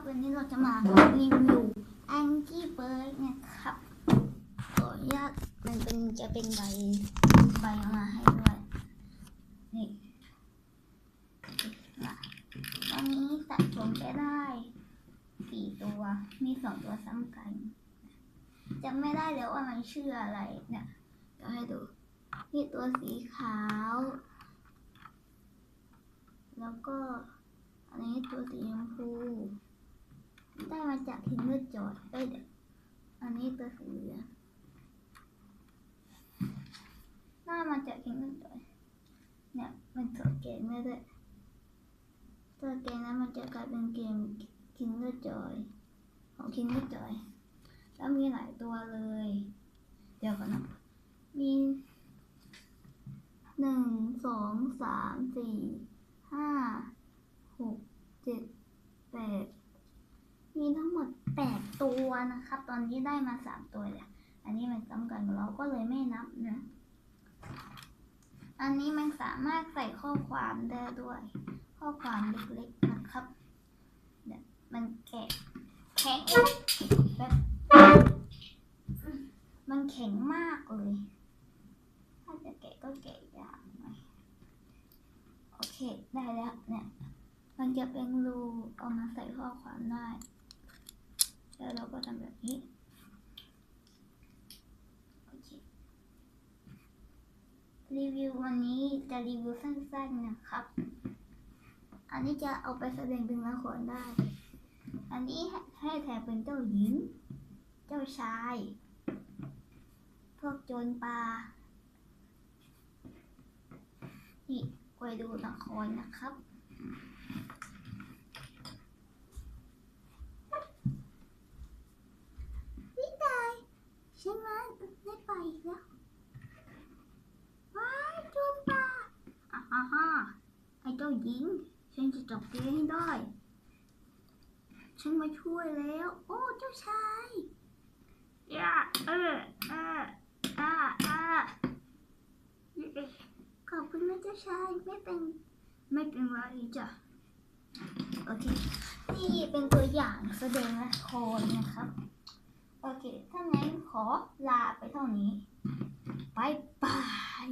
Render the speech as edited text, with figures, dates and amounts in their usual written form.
วันนี้เราจะมารีวิว Angry Bird นะครับขออนุญาตมันจะเป็นใบมาให้ด้วยนี่ตอนนี้สะสมไปได้4ตัวมี2ตัวซ้ำกันจำไม่ได้แล้วว่ามันชื่ออะไรเนี่ยเดี๋ยวให้ดูนี่ตัวสีขาวแล้วก็อันนี้ตัวสีชมพูได้มาจากทินเนอร์จอร์ดเดี๋ยวอันนี้ตัวสีเหลืองได้มาจากทินเนอร์จอร์ดเนี่ยมันตัวเกมไม่ได้ตัวเกมนั้นมันจะกลายเป็นเกมทินเนอร์จอร์ดของทินเนอร์จอร์ดแล้วมีหลายตัวเลยเดี๋ยวก่อนนะมี1 2 3 4 5 6 7 8มีทั้งหมด8ตัวนะครับตอนนี้ได้มา3ตัวเลยอันนี้มันซ้ำกันเราก็เลยไม่นับนะอันนี้มันสามารถใส่ข้อความได้ด้วยข้อความเล็กๆนะครับเนี่ยมันแข็งแบบมันแข็งมากเลยถ้าจะแกะก็แกะยากหน่อยโอเคได้แล้วเนี่ยมันจะเป็นรูเอามาใส่ข้อความได้แล้วเราก็ทำแบบนี้โอเครีวิววันนี้จะรีวิวสั้นๆนะครับอันนี้จะเอาไปแสดงเป็นละครได้อันนี้ให้แทนเป็นเจ้าหญิงเจ้าชายพวกโจรป่านี่ไปดูละครนะครับนี่ตายใช่ไหมไม่ไปแล้วว้ายโจรป่าไอ้เจ้าหญิงฉันจะจับแกให้ได้ฉันมาช่วยแล้วโอ้เจ้าชายขอบคุณนะเจ้าชายไม่เป็นไรจ้ะโอเคนี่เป็นตัวอย่างแสดงละครนะครับโอเคถ้างั้นขอลาไปเท่านี้บ๊ายบาย